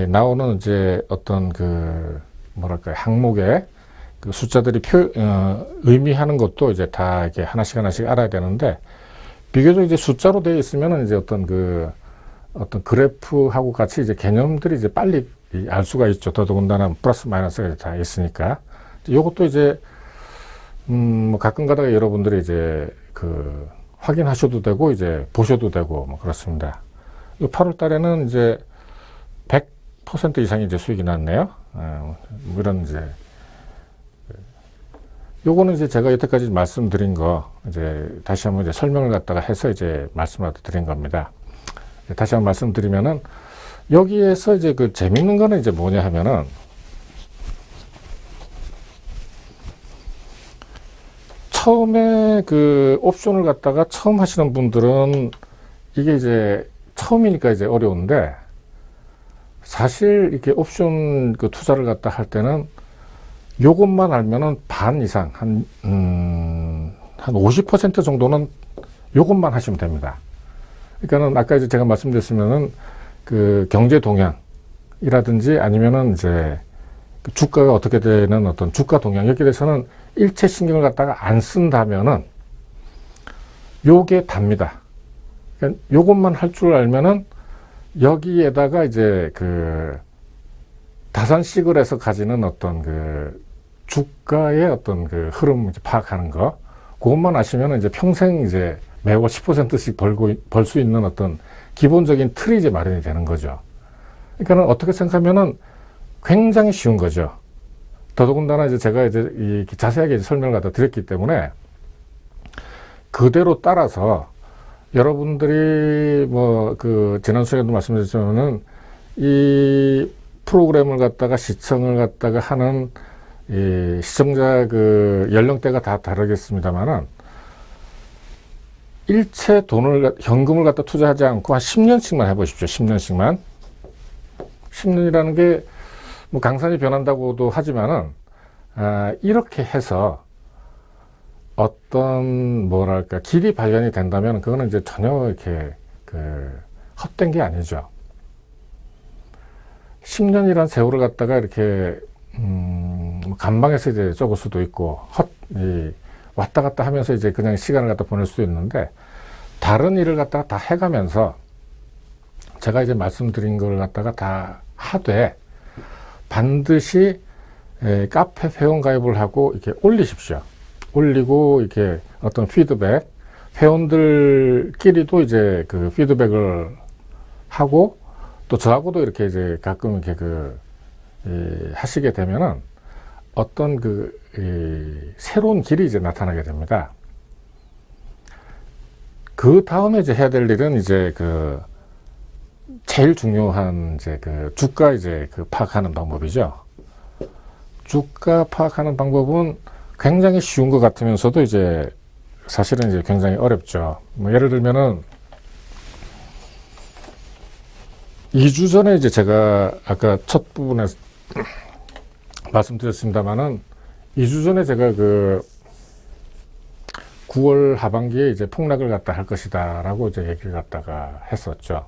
나오는 이제 어떤 뭐랄까요, 항목에 숫자들이 의미하는 것도 이제 다 이렇게 하나씩 알아야 되는데, 비교적 이제 숫자로 되어 있으면은 이제 어떤 그래프하고 같이 이제 개념들이 이제 빨리 알 수가 있죠. 더더군다나 플러스 마이너스가 다 있으니까. 이것도 이제 뭐 가끔 가다가 여러분들이 이제 확인하셔도 되고 이제 보셔도 되고 뭐 그렇습니다. 8월 달에는 이제 100% 이상이 이제 수익이 났네요. 뭐 이런 이제 요거는 이제 제가 여태까지 말씀드린 거 이제 다시 한번 이제 설명을 갖다가 해서 이제 말씀을 드린 겁니다. 다시 한번 말씀드리면은, 여기에서 이제 재밌는 거는 이제 뭐냐 하면은, 처음에 옵션을 갖다가 처음 하시는 분들은 이게 이제 처음이니까 이제 어려운데, 사실 이렇게 옵션 투자를 갖다 할 때는 요것만 알면은 반 이상, 한 50% 정도는 요것만 하시면 됩니다. 그러니까는 아까 이제 제가 말씀드렸으면은 경제 동향이라든지 아니면은 이제 주가가 어떻게 되는 어떤 주가 동향, 여기에 대해서는 일체 신경을 갖다가 안 쓴다면은 요게 답니다. 그러니까 요것만 할 줄 알면은 여기에다가 이제 다산식을해서 가지는 어떤 주가의 어떤 흐름 이제 파악하는 거, 그것만 아시면 이제 평생 이제 매월 10%씩 벌 수 있는 어떤 기본적인 틀이 이제 마련이 되는 거죠. 그러니까 어떻게 생각하면은 굉장히 쉬운 거죠. 더더군다나 이제 제가 이제 자세하게 이제 설명을 갖다 드렸기 때문에 그대로 따라서 여러분들이 뭐 지난 시간에도 말씀드렸지만은 이 프로그램을 갖다가 시청을 갖다가 하는 이 시청자 연령대가 다 다르겠습니다만은, 일체 현금을 갖다 투자하지 않고 한 10년씩만 해보십시오. 10년씩만. 10년이라는 게 뭐 강산이 변한다고도 하지만은, 이렇게 해서 어떤 뭐랄까 길이 발견이 된다면 그거는 이제 전혀 이렇게 헛된 게 아니죠. 10년이란 세월을 갖다가 이렇게 간방에서 이제 적을 수도 있고 왔다 갔다 하면서 이제 그냥 시간을 갖다 보낼 수도 있는데, 다른 일을 갖다가 다 해가면서 제가 이제 말씀드린 걸 갖다가 다 하되 반드시 카페 회원 가입을 하고 이렇게 올리십시오. 올리고 이렇게 어떤 피드백, 회원들끼리도 이제 피드백을 하고, 또 저하고도 이렇게 이제 가끔 이렇게 하시게 되면은 어떤 새로운 길이 이제 나타나게 됩니다. 그 다음에 이제 해야 될 일은 이제 제일 중요한 이제 주가 파악하는 방법이죠. 주가 파악하는 방법은 굉장히 쉬운 것 같으면서도 이제 사실은 이제 굉장히 어렵죠. 뭐 예를 들면은 2주 전에 이제 제가 아까 첫 부분에 말씀드렸습니다만은 2주 전에 제가 9월 하반기에 이제 폭락을 갖다 할 것이다라고 이제 얘기를 갖다가 했었죠.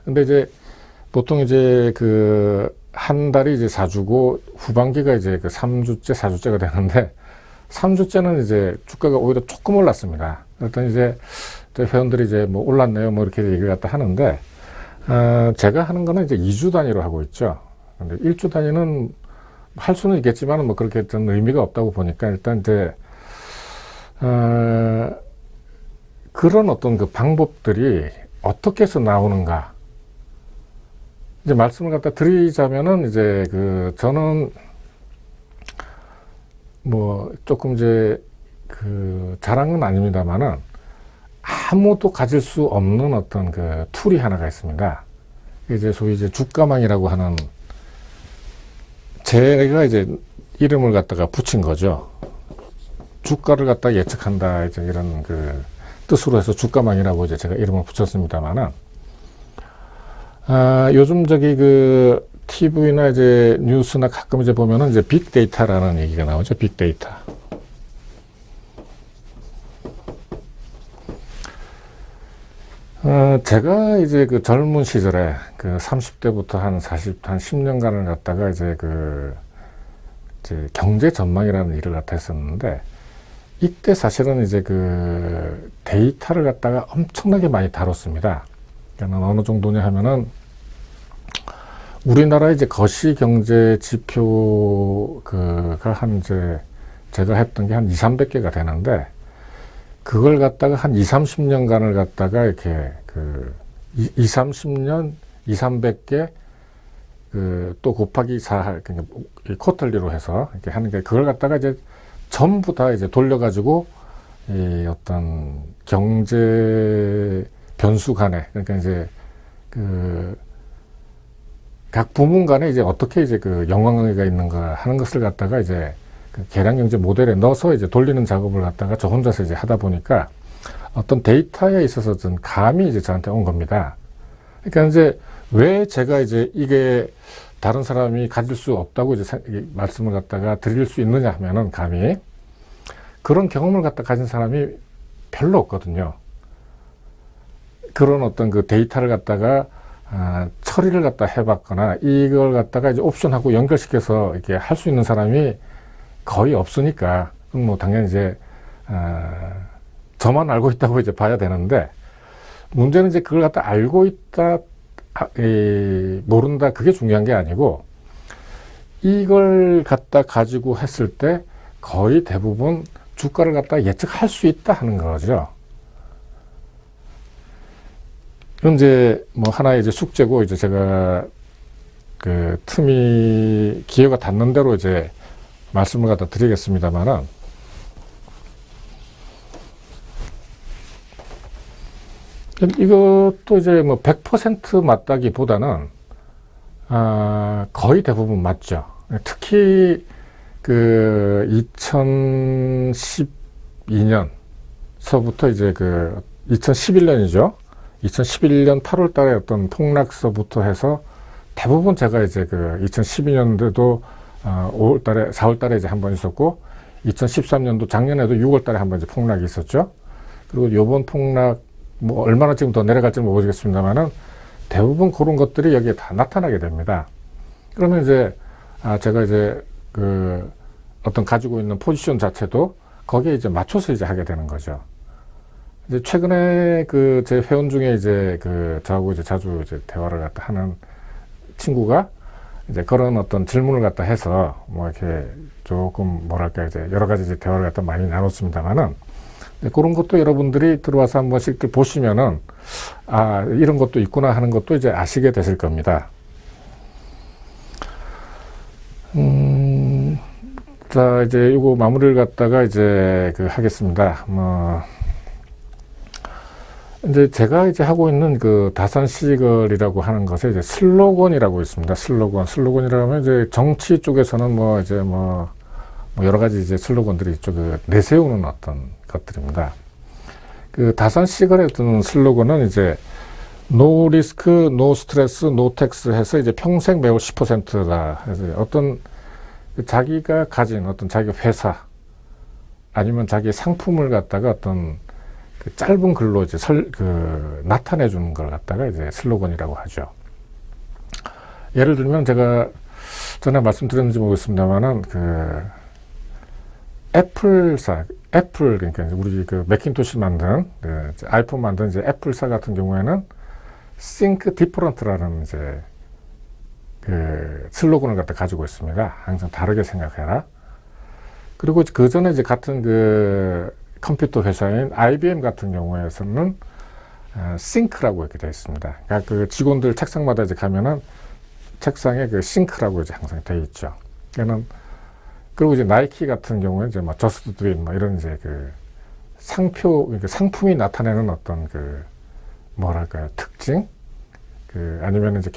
근데 이제 보통 이제 한 달이 이제 4주고 후반기가 이제 3주째, 4주째가 되는데 3주째는 이제 주가가 오히려 조금 올랐습니다. 그랬더니 이제 회원들이 이제 뭐 올랐네요, 뭐 이렇게 얘기를 갖다 하는데, 제가 하는 거는 이제 2주 단위로 하고 있죠. 근데 1주 단위는 할 수는 있겠지만 뭐 그렇게 좀 의미가 없다고 보니까 일단 이제, 그런 어떤 방법들이 어떻게 해서 나오는가. 이제 말씀을 갖다 드리자면은 이제 저는 뭐 조금 이제 자랑은 아닙니다만은 아무도 가질 수 없는 어떤 툴이 하나가 있습니다. 이제 소위 이제 주가망이라고 하는, 제가 이제 이름을 갖다가 붙인 거죠. 주가를 갖다 예측한다, 이제 이런 뜻으로 해서 주가망이라고 이제 제가 이름을 붙였습니다만은, 요즘 TV나 이제 뉴스나 가끔 이제 보면은 이제 빅데이터라는 얘기가 나오죠. 빅데이터. 제가 이제 젊은 시절에 30대부터 한 10년간을 갖다가 이제 이제 경제 전망이라는 일을 갖다 했었는데, 이때 사실은 이제 데이터를 갖다가 엄청나게 많이 다뤘습니다. 그러니까 어느 정도냐 하면은, 우리나라 이제 거시 경제 지표가 제가 했던 게 한 200~300개가 되는데, 그걸 갖다가 한 20~30년간을 갖다가 이렇게 20~30년 200~300개 또 곱하기 4 그러니까 쿼터리로 해서 이렇게 하는 게, 그걸 갖다가 이제 전부 다 이제 돌려가지고 이 어떤 경제 변수 간에, 그러니까 이제 각 부문 간에 이제 어떻게 이제 연관관계가 있는가 하는 것을 갖다가 이제 계량경제 모델에 넣어서 이제 돌리는 작업을 갖다가 저 혼자서 이제 하다 보니까 어떤 데이터에 있어서 좀 감이 이제 저한테 온 겁니다. 그러니까 이제 왜 제가 이제 이게 다른 사람이 가질 수 없다고 이제 말씀을 갖다가 드릴 수 있느냐 하면은, 감히 그런 경험을 갖다 가진 사람이 별로 없거든요. 그런 어떤 데이터를 갖다가 처리를 갖다 해봤거나 이걸 갖다가 이제 옵션하고 연결시켜서 이렇게 할 수 있는 사람이 거의 없으니까, 뭐 당연히 이제 저만 알고 있다고 이제 봐야 되는데, 문제는 이제 그걸 갖다 알고 있다, 모른다, 그게 중요한 게 아니고, 이걸 갖다 가지고 했을 때 거의 대부분 주가를 갖다 예측할 수 있다 하는 거죠. 이건 이제 뭐 하나의 이제 숙제고, 이제 제가 틈이 기회가 닿는 대로 이제 말씀을 갖다 드리겠습니다만은, 이것도 이제 뭐 100% 맞다기보다는 거의 대부분 맞죠. 특히 2012년서부터 이제 2011년이죠. 2011년 8월 달에 어떤 폭락서부터 해서 대부분 제가 이제 2012년도도 5월 달에, 4월 달에 이제 한 번 있었고, 2013년도 작년에도 6월 달에 한 번 이제 폭락이 있었죠. 그리고 요번 폭락, 뭐 얼마나 지금 더 내려갈지는 모르겠습니다만은 대부분 그런 것들이 여기에 다 나타나게 됩니다. 그러면 이제, 제가 이제 어떤 가지고 있는 포지션 자체도 거기에 이제 맞춰서 이제 하게 되는 거죠. 이제 최근에 제 회원 중에 이제 저하고 이제 자주 이제 대화를 갖다 하는 친구가 이제 그런 어떤 질문을 갖다 해서 뭐 이렇게 조금 뭐랄까 이제 여러 가지 이제 대화를 갖다 많이 나눴습니다만은, 그런 것도 여러분들이 들어와서 한 번씩 보시면은 이런 것도 있구나 하는 것도 이제 아시게 되실 겁니다. 자, 이제 이거 마무리를 갖다가 이제 하겠습니다. 이제 제가 이제 하고 있는 그 다산시걸이라고 하는 것에 이제 슬로건이라고 있습니다. 슬로건이라고 하면 이제 정치 쪽에서는 이제 여러 가지 이제 슬로건들이 이쪽 내세우는 어떤 것들입니다. 그 다산시걸의 어떤 슬로건은 이제 노 리스크, 노 스트레스, 노 텍스 해서 이제 평생 매월 10%다. 해서 어떤 자기가 가진 어떤 자기 회사 아니면 자기 상품을 갖다가 어떤 그 짧은 글로 이제 나타내 주는 걸 갖다가 이제 슬로건이라고 하죠. 예를 들면 제가 전에 말씀드렸는지 모르겠습니다만은 애플 그러니까 우리 맥킨토시 만든 아이폰 만든 이제 애플사 같은 경우에는 Think Different라는 이제 슬로건을 갖다 가지고 있습니다. 항상 다르게 생각해라. 그리고 그 전에 이제 같은 컴퓨터 회사인 IBM 같은 경우에서는 싱크라고 이렇게 되어 있습니다. 그러니까 직원들 책상마다 이제 가면은 책상에 싱크라고 이제 항상 되어 있죠. 그리고 이제 나이키 같은 경우에 이제 저스트 드림 이런 이제 상표, 그러니까 상품이 나타내는 어떤 뭐랄까요, 특징? 아니면 이제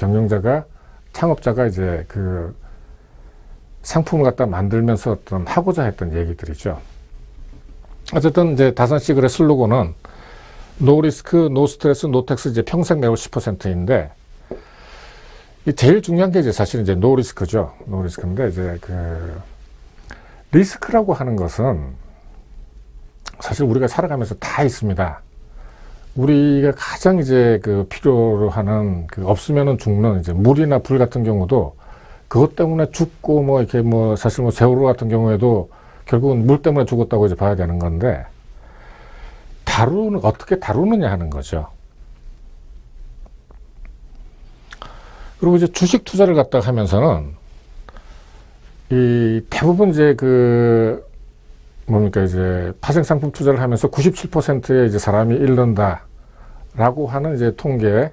창업자가 이제 상품을 갖다 만들면서 어떤 하고자 했던 얘기들이죠. 어쨌든 이제 다산시걸의 슬로건은 노 리스크, 노 스트레스, 노 텍스 이제 평생 매월 10%인데 제일 중요한 게 이제 사실 이제 노 리스크죠. 노 리스크인데 이제 리스크라고 하는 것은 사실 우리가 살아가면서 다 있습니다. 우리가 가장 이제 필요로 하는 없으면은 죽는 이제 물이나 불 같은 경우도 그것 때문에 죽고 이렇게 사실 세월호 같은 경우에도 결국은 물 때문에 죽었다고 이제 봐야 되는 건데 어떻게 다루느냐 하는 거죠. 그리고 이제 주식 투자를 갖다가 하면서는 대부분 이제 이제 파생상품 투자를 하면서 97%의 이제 사람이 잃는다라고 하는 이제 통계,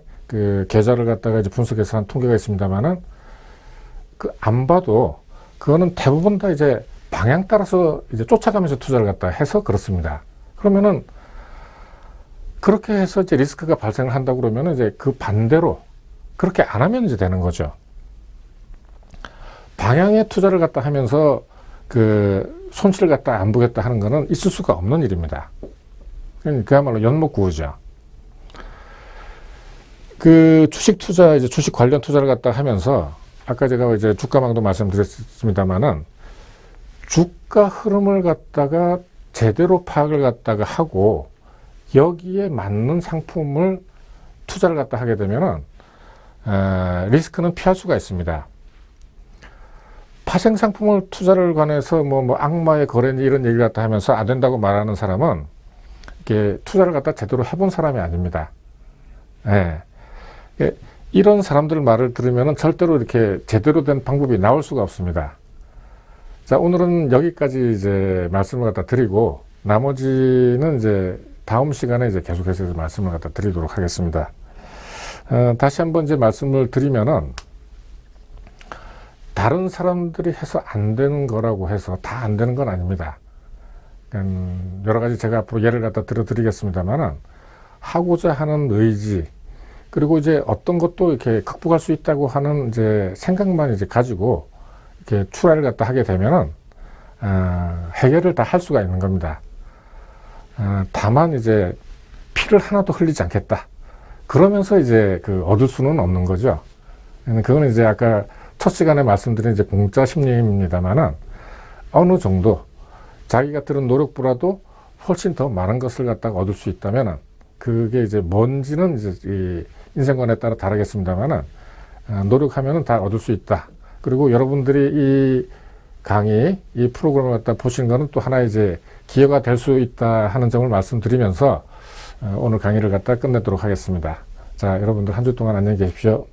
계좌를 갖다가 이제 분석해서 한 통계가 있습니다만은 안 봐도 그거는 대부분 다 이제 방향 따라서 이제 쫓아가면서 투자를 갖다 해서 그렇습니다. 그러면은 그렇게 해서 이제 리스크가 발생을 한다고 그러면은 이제 반대로 그렇게 안 하면 이제 되는 거죠. 방향에 투자를 갖다 하면서 손실을 갖다 안 보겠다 하는 거는 있을 수가 없는 일입니다. 그야말로 연목구우죠. 주식 투자, 이제 주식 관련 투자를 갖다 하면서 아까 제가 이제 주가망도 말씀드렸습니다만은 주가 흐름을 갖다가 제대로 파악을 갖다가 하고 여기에 맞는 상품을 투자를 갖다 하게 되면은 리스크는 피할 수가 있습니다. 파생 상품을 투자를 관해서 악마의 거래니 이런 얘기를 갖다 하면서 안 된다고 말하는 사람은 이렇게 투자를 갖다 제대로 해본 사람이 아닙니다. 예. 이런 사람들 말을 들으면은 절대로 이렇게 제대로 된 방법이 나올 수가 없습니다. 자, 오늘은 여기까지 이제 말씀을 갖다 드리고 나머지는 이제 다음 시간에 이제 계속해서 말씀을 갖다 드리도록 하겠습니다. 다시 한번 이제 말씀을 드리면은 다른 사람들이 해서 안 되는 거라고 해서 다 안 되는 건 아닙니다. 여러 가지 제가 앞으로 예를 갖다 들어드리겠습니다만은 하고자 하는 의지, 그리고 이제 어떤 것도 이렇게 극복할 수 있다고 하는 이제 생각만 이제 가지고 이렇게 출하를 갖다 하게 되면은 해결을 다 할 수가 있는 겁니다. 다만 이제 피를 하나도 흘리지 않겠다. 그러면서 이제 얻을 수는 없는 거죠. 그거는 이제 아까 첫 시간에 말씀드린 이제 공짜 심리입니다만은 어느 정도 자기가 들은 노력보다도 훨씬 더 많은 것을 갖다가 얻을 수 있다면은 그게 이제 뭔지는 이제 이 인생관에 따라 다르겠습니다만은 노력하면은 다 얻을 수 있다. 그리고 여러분들이 이 강의, 이 프로그램을 갖다 보시는 거는 또 하나의 이제 기회가 될 수 있다 하는 점을 말씀드리면서 오늘 강의를 갖다 끝내도록 하겠습니다. 자, 여러분들 한 주 동안 안녕히 계십시오.